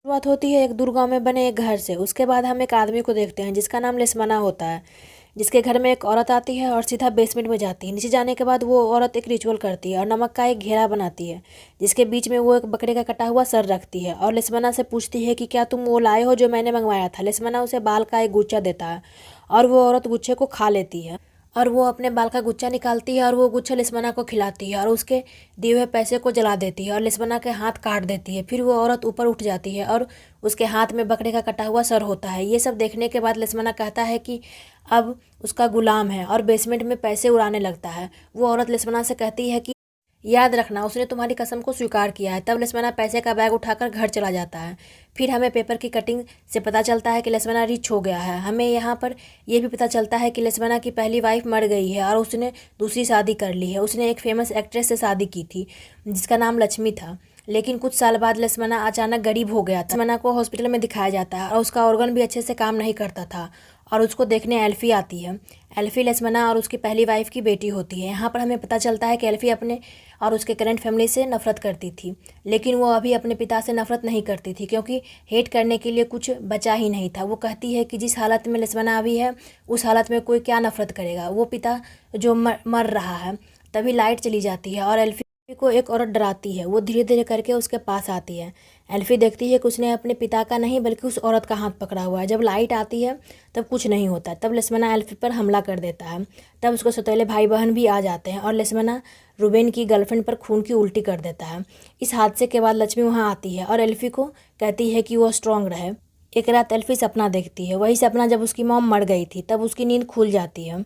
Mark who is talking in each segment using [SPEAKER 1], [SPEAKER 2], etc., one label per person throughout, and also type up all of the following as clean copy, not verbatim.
[SPEAKER 1] शुरुआत होती है एक दूर गांव में बने एक घर से। उसके बाद हम एक आदमी को देखते हैं जिसका नाम लिस्मना होता है, जिसके घर में एक औरत आती है और सीधा बेसमेंट में जाती है। नीचे जाने के बाद वो औरत एक रिचुअल करती है और नमक का एक घेरा बनाती है, जिसके बीच में वो एक बकरे का कटा हुआ सर रखती है और लिस्मना से पूछती है कि क्या तुम वो लाए हो जो मैंने मंगवाया था। लिस्मना उसे बाल का एक गुच्छा देता है और वो औरत गुच्छे को खा लेती है और वो अपने बाल का गुच्छा निकालती है और वो गुच्छा लिस्मना को खिलाती है और उसके दिए हुए पैसे को जला देती है और लिस्मना के हाथ काट देती है। फिर वो औरत ऊपर उठ जाती है और उसके हाथ में बकरे का कटा हुआ सर होता है। ये सब देखने के बाद लिस्मना कहता है कि अब उसका गुलाम है और बेसमेंट में पैसे उड़ाने लगता है। वो औरत लिस्मना से कहती है कि याद रखना, उसने तुम्हारी कसम को स्वीकार किया है। तब लिस्मना पैसे का बैग उठाकर घर चला जाता है। फिर हमें पेपर की कटिंग से पता चलता है कि लिस्मना रिच हो गया है। हमें यहाँ पर यह भी पता चलता है कि लिस्मना की पहली वाइफ मर गई है और उसने दूसरी शादी कर ली है। उसने एक फेमस एक्ट्रेस से शादी की थी जिसका नाम लक्ष्मी था। लेकिन कुछ साल बाद लिस्मना अचानक गरीब हो गया था। लिस्मना को हॉस्पिटल में दिखाया जाता है और उसका ऑर्गन भी अच्छे से काम नहीं करता था और उसको देखने एल्फी आती है। एल्फी लिस्मना और उसकी पहली वाइफ की बेटी होती है। यहाँ पर हमें पता चलता है कि एल्फी अपने और उसके करंट फैमिली से नफरत करती थी, लेकिन वो अभी अपने पिता से नफरत नहीं करती थी क्योंकि हेट करने के लिए कुछ बचा ही नहीं था। वो कहती है कि जिस हालत में लिस्मना अभी है उस हालत में कोई क्या नफरत करेगा, वो पिता जो मर रहा है। तभी लाइट चली जाती है और एल्फी को एक औरत डराती है। वो धीरे धीरे करके उसके पास आती है। एल्फी देखती है कि उसने अपने पिता का नहीं बल्कि उस औरत का हाथ पकड़ा हुआ है। जब लाइट आती है तब कुछ नहीं होता। तब लिस्मना एल्फी पर हमला कर देता है। तब उसको सौतेले भाई बहन भी आ जाते हैं और लिस्मना रूबेन की गर्लफ्रेंड पर खून की उल्टी कर देता है। इस हादसे के बाद लक्ष्मी वहाँ आती है और एल्फी को कहती है कि वो स्ट्रांग रहे। एक रात एल्फी सपना देखती है, वही सपना जब उसकी मॉम मर गई थी। तब उसकी नींद खुल जाती है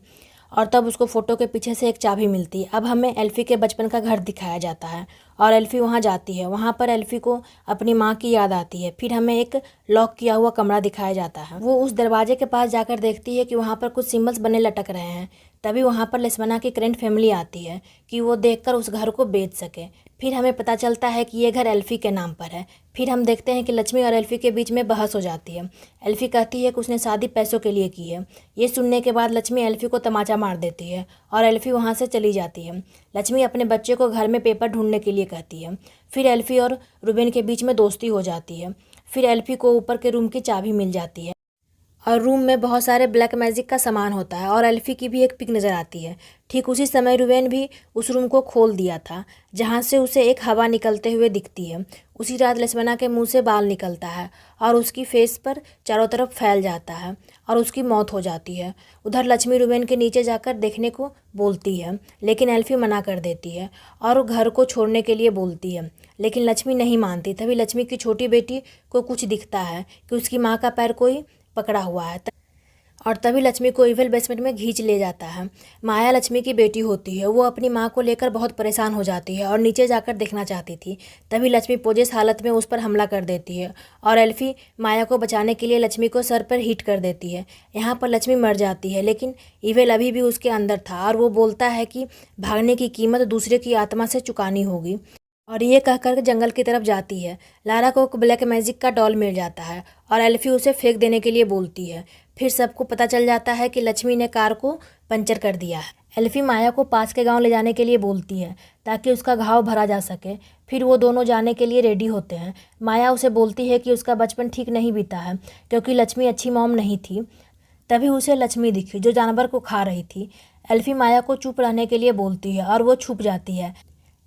[SPEAKER 1] और तब उसको फ़ोटो के पीछे से एक चाबी मिलती है। अब हमें एल्फी के बचपन का घर दिखाया जाता है और एल्फी वहाँ जाती है। वहाँ पर एल्फी को अपनी माँ की याद आती है। फिर हमें एक लॉक किया हुआ कमरा दिखाया जाता है। वो उस दरवाजे के पास जाकर देखती है कि वहाँ पर कुछ सिम्बल्स बने लटक रहे हैं। तभी वहाँ पर लिस्मना की करंट फैमिली आती है कि वो देखकर उस घर को बेच सके। फिर हमें पता चलता है कि ये घर एल्फी के नाम पर है। फिर हम देखते हैं कि लक्ष्मी और एल्फी के बीच में बहस हो जाती है। एल्फी कहती है कि उसने शादी पैसों के लिए की है। ये सुनने के बाद लक्ष्मी एल्फी को तमाचा मार देती है और एल्फी वहाँ से चली जाती है। लक्ष्मी अपने बच्चे को घर में पेपर ढूंढने के लिए कहती है। फिर एल्फी और रूबेन के बीच में दोस्ती हो जाती है। फिर एल्फी को ऊपर के रूम की चाबी मिल जाती है और रूम में बहुत सारे ब्लैक मैजिक का सामान होता है और एल्फी की भी एक पिक नज़र आती है। ठीक उसी समय रूबेन भी उस रूम को खोल दिया था जहाँ से उसे एक हवा निकलते हुए दिखती है। उसी रात लिस्मना के मुंह से बाल निकलता है और उसकी फेस पर चारों तरफ फैल जाता है और उसकी मौत हो जाती है। उधर लक्ष्मी रूबेन के नीचे जाकर देखने को बोलती है, लेकिन एल्फी मना कर देती है और घर को छोड़ने के लिए बोलती है, लेकिन लक्ष्मी नहीं मानती। तभी लक्ष्मी की छोटी बेटी को कुछ दिखता है कि उसकी माँ का पैर कोई पकड़ा हुआ है और तभी लक्ष्मी को इविल बेसमेंट में खींच ले जाता है। माया लक्ष्मी की बेटी होती है। वो अपनी माँ को लेकर बहुत परेशान हो जाती है और नीचे जाकर देखना चाहती थी। तभी लक्ष्मी पोजेस हालत में उस पर हमला कर देती है और एल्फी माया को बचाने के लिए लक्ष्मी को सर पर हिट कर देती है। यहाँ पर लक्ष्मी मर जाती है, लेकिन इविल अभी भी उसके अंदर था और वो बोलता है कि भागने की कीमत दूसरे की आत्मा से चुकानी होगी और ये कहकर जंगल की तरफ जाती है। लारा को ब्लैक मैजिक का डॉल मिल जाता है और एल्फी उसे फेंक देने के लिए बोलती है। फिर सबको पता चल जाता है कि लक्ष्मी ने कार को पंचर कर दिया है। एल्फी माया को पास के गांव ले जाने के लिए बोलती है ताकि उसका घाव भरा जा सके। फिर वो दोनों जाने के लिए रेडी होते हैं। माया उसे बोलती है कि उसका बचपन ठीक नहीं बीता है क्योंकि लक्ष्मी अच्छी मॉम नहीं थी। तभी उसे लक्ष्मी दिखी जो जानवर को खा रही थी। एल्फी माया को चुप रहने के लिए बोलती है और वो छुप जाती है।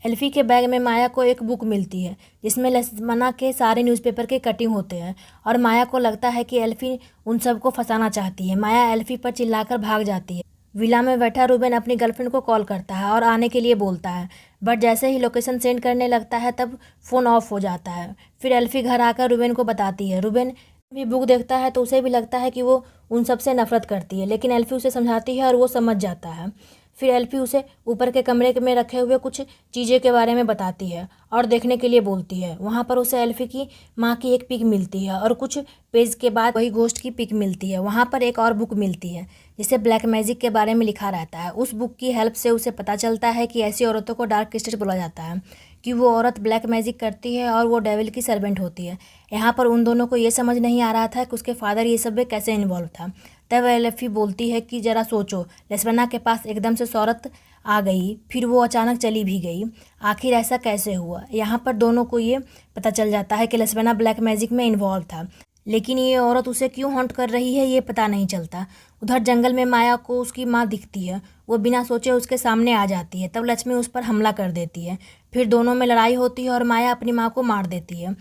[SPEAKER 1] एल्फी के बैग में माया को एक बुक मिलती है जिसमें लिस्मना के सारे न्यूज़पेपर के कटिंग होते हैं और माया को लगता है कि एल्फी उन सबको फंसाना चाहती है। माया एल्फी पर चिल्लाकर भाग जाती है। विला में बैठा रूबेन अपनी गर्लफ्रेंड को कॉल करता है और आने के लिए बोलता है, बट जैसे ही लोकेशन सेंड करने लगता है तब फ़ोन ऑफ हो जाता है। फिर एल्फी घर आकर रूबेन को बताती है। रूबेन भी बुक देखता है तो उसे भी लगता है कि वो उन सब से नफरत करती है, लेकिन एल्फी उसे समझाती है और वो समझ जाता है। फिर एल्फी उसे ऊपर के कमरे में रखे हुए कुछ चीज़ें के बारे में बताती है और देखने के लिए बोलती है। वहाँ पर उसे एल्फी की माँ की एक पिक मिलती है और कुछ पेज के बाद वही घोस्ट की पिक मिलती है। वहाँ पर एक और बुक मिलती है जिसे ब्लैक मैजिक के बारे में लिखा रहता है। उस बुक की हेल्प से उसे पता चलता है कि ऐसी औरतों को डार्क स्टेट बोला जाता है कि वो औरत ब्लैक मैजिक करती है और वो डेविल की सर्वेंट होती है। यहाँ पर उन दोनों को ये समझ नहीं आ रहा था कि उसके फादर ये सब में कैसे इन्वॉल्व था। तब एल्फी बोलती है कि ज़रा सोचो, लिस्मना के पास एकदम से औरत आ गई, फिर वो अचानक चली भी गई। आखिर ऐसा कैसे हुआ? यहाँ पर दोनों को ये पता चल जाता है कि लेस्बियाना ब्लैक मैजिक में इन्वॉल्व था, लेकिन ये औरत उसे क्यों हॉन्ट कर रही है ये पता नहीं चलता। उधर जंगल में माया को उसकी माँ दिखती है। वो बिना सोचे उसके सामने आ जाती है। तब लक्ष्मी उस पर हमला कर देती है। फिर दोनों में लड़ाई होती है और माया अपनी माँ को मार देती है।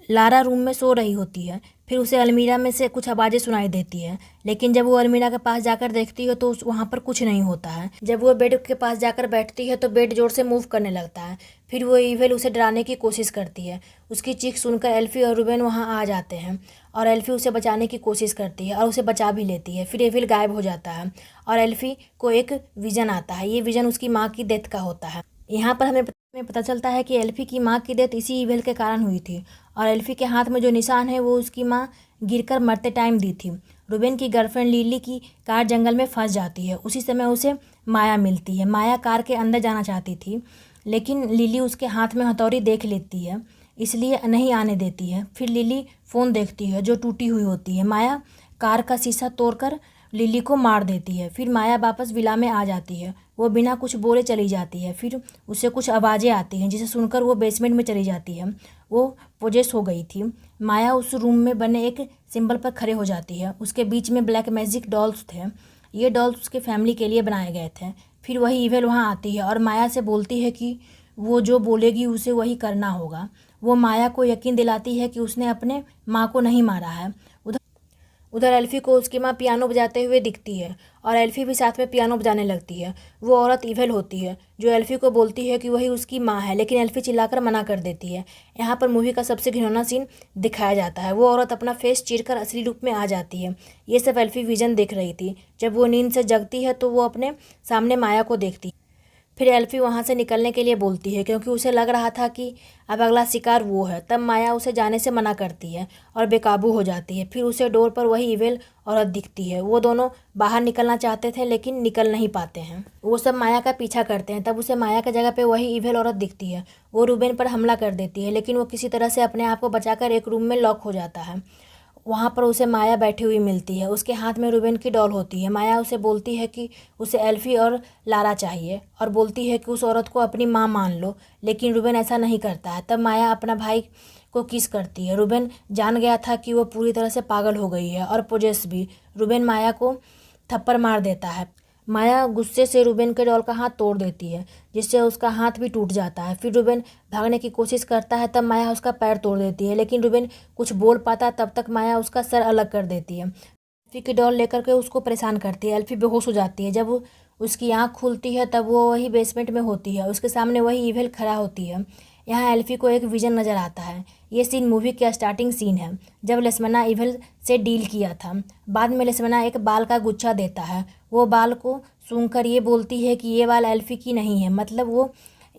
[SPEAKER 1] लारा रूम में सो रही होती है। फिर उसे अलमीरा में से कुछ आवाज़ें सुनाई देती है, लेकिन जब वो अलमीरा के पास जाकर देखती है तो वहाँ पर कुछ नहीं होता है। जब वो बेड के पास जाकर बैठती है तो बेड जोर से मूव करने लगता है। फिर वो इवेल उसे डराने की कोशिश करती है। उसकी चीख सुनकर एल्फी और रूबेन वहाँ आ जाते हैं और एल्फी उसे बचाने की कोशिश करती है और उसे बचा भी लेती है। फिर इवेल गायब हो जाता है और एल्फी को एक विजन आता है। ये विजन उसकी माँ की डेथ का होता है। यहाँ पर हमें पता चलता है कि एल्फी की माँ की डेथ इसी इवेल के कारण हुई थी और एल्फी के हाथ में जो निशान है वो उसकी माँ गिरकर मरते टाइम दी थी। रूबेन की गर्लफ्रेंड लिली की कार जंगल में फंस जाती है। उसी समय उसे माया मिलती है। माया कार के अंदर जाना चाहती थी, लेकिन लिली उसके हाथ में हथौड़ी देख लेती है, इसलिए नहीं आने देती है। फिर लिली फ़ोन देखती है जो टूटी हुई होती है। माया कार का शीशा तोड़कर लिली को मार देती है। फिर माया वापस विला में आ जाती है। वो बिना कुछ बोले चली जाती है। फिर उसे कुछ आवाज़ें आती हैं जिसे सुनकर वो बेसमेंट में चली जाती है। वो पोजेस हो गई थी। माया उस रूम में बने एक सिंबल पर खड़े हो जाती है। उसके बीच में ब्लैक मैजिक डॉल्स थे। ये डॉल्स उसके फैमिली के लिए बनाए गए थे। फिर वही इवेल वहाँ आती है और माया से बोलती है कि वो जो बोलेगी उसे वही करना होगा। वो माया को यकीन दिलाती है कि उसने अपने माँ को नहीं मारा है। उधर एल्फी को उसकी माँ पियानो बजाते हुए दिखती है और एल्फी भी साथ में पियानो बजाने लगती है। वो औरत इवेल होती है जो एल्फी को बोलती है कि वही उसकी माँ है, लेकिन एल्फी चिल्लाकर मना कर देती है। यहाँ पर मूवी का सबसे घिनौना सीन दिखाया जाता है। वो औरत अपना फेस चीरकर असली रूप में आ जाती है। ये सब एल्फी विजन देख रही थी। जब वो नींद से जगती है तो वो अपने सामने माया को देखती है। फिर एल्फी वहाँ से निकलने के लिए बोलती है क्योंकि उसे लग रहा था कि अब अगला शिकार वो है। तब माया उसे जाने से मना करती है और बेकाबू हो जाती है। फिर उसे डोर पर वही इवेल औरत दिखती है। वो दोनों बाहर निकलना चाहते थे लेकिन निकल नहीं पाते हैं। वो सब माया का पीछा करते हैं। तब उसे माया की जगह पे वही इवेल औरत दिखती है। वो रूबेन पर हमला कर देती है, लेकिन वो किसी तरह से अपने आप को बचाकर एक रूम में लॉक हो जाता है। वहाँ पर उसे माया बैठी हुई मिलती है। उसके हाथ में रूबेन की डॉल होती है। माया उसे बोलती है कि उसे एल्फी और लारा चाहिए और बोलती है कि उस औरत को अपनी माँ मान लो, लेकिन रूबेन ऐसा नहीं करता है। तब माया अपना भाई को किस करती है। रूबेन जान गया था कि वो पूरी तरह से पागल हो गई है और पोजेस भी। रूबेन माया को थप्पड़ मार देता है। माया गुस्से से रूबेन के डॉल का हाथ तोड़ देती है, जिससे उसका हाथ भी टूट जाता है। फिर रूबेन भागने की कोशिश करता है। तब माया उसका पैर तोड़ देती है, लेकिन रूबेन कुछ बोल पाता तब तक माया उसका सर अलग कर देती है। एल्फी की डॉल लेकर के उसको परेशान करती है। एल्फी बेहोश हो जाती है। जब उसकी आँख खुलती है तब वो वही बेसमेंट में होती है। उसके सामने वही इवेल खड़ा होती है। यहाँ एल्फी को एक विजन नज़र आता है। ये सीन मूवी का स्टार्टिंग सीन है, जब लेस्मना इवेल से डील किया था। बाद में लेस्मना एक बाल का गुच्छा देता है। वो बाल को सूंघकर ये बोलती है कि ये बाल एल्फी की नहीं है। मतलब वो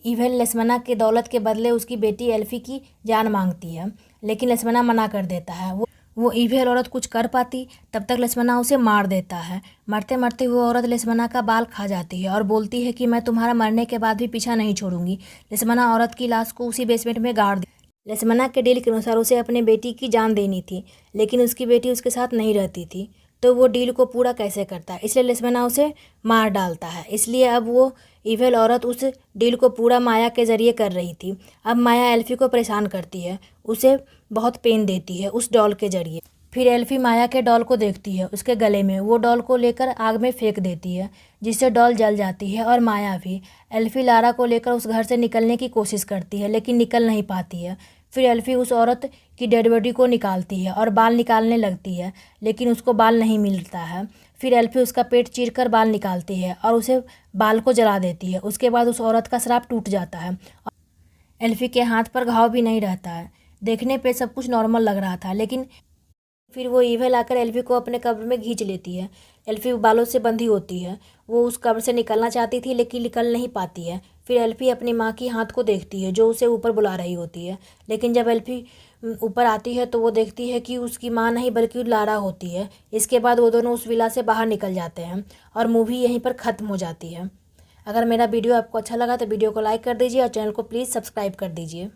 [SPEAKER 1] इवेल लेस्मना के दौलत के बदले उसकी बेटी एल्फी की जान मांगती है, लेकिन लेस्मना मना कर देता है। वो इवेल औरत कुछ कर पाती तब तक लेस्मना उसे मार देता है। मरते मरते वो औरत लेस्मना का बाल खा जाती है और बोलती है कि मैं तुम्हारा मरने के बाद भी पीछा नहीं छोड़ूंगी। लेस्मना औरत की लाश को उसी बेसमेंट में गाड़ दी। लेस्मना के डील के अनुसार उसे अपनी बेटी की जान देनी थी, लेकिन उसकी बेटी उसके साथ नहीं रहती थी, तो वो डील को पूरा कैसे करता है? इसलिए लेस्मना उसे मार डालता है। इसलिए अब वो इवेल औरत उस डील को पूरा माया के ज़रिए कर रही थी। अब माया एल्फी को परेशान करती है, उसे बहुत पेन देती है उस डॉल के ज़रिए। फिर एल्फी माया के डॉल को देखती है उसके गले में। वो डॉल को लेकर आग में फेंक देती है, जिससे डॉल जल जाती है और माया भी। एल्फी लारा को लेकर उस घर से निकलने की कोशिश करती है, लेकिन निकल नहीं पाती है। फिर एल्फी उस औरत की डेड बॉडी को निकालती है और बाल निकालने लगती है, लेकिन उसको बाल नहीं मिलता है। फिर एल्फी उसका पेट चीरकर बाल निकालती है और उसे बाल को जला देती है। उसके बाद उस औरत का श्राप टूट जाता है। एल्फी के हाथ पर घाव भी नहीं रहता है। देखने पे सब कुछ नॉर्मल लग रहा था, लेकिन फिर वो इवेल आकर एल्फी को अपने कब्र में खींच लेती है। एल्फी बालों से बंधी होती है। वो उस कब्र से निकलना चाहती थी, लेकिन निकल नहीं पाती है। फिर एल्फी अपनी माँ की हाथ को देखती है जो उसे ऊपर बुला रही होती है, लेकिन जब एल्फी ऊपर आती है तो वो देखती है कि उसकी माँ नहीं बल्कि लारा होती है। इसके बाद वो दोनों उस विला से बाहर निकल जाते हैं और मूवी यहीं पर ख़त्म हो जाती है। अगर मेरा वीडियो आपको अच्छा लगा तो वीडियो को लाइक कर दीजिए और चैनल को प्लीज़ सब्सक्राइब कर दीजिए।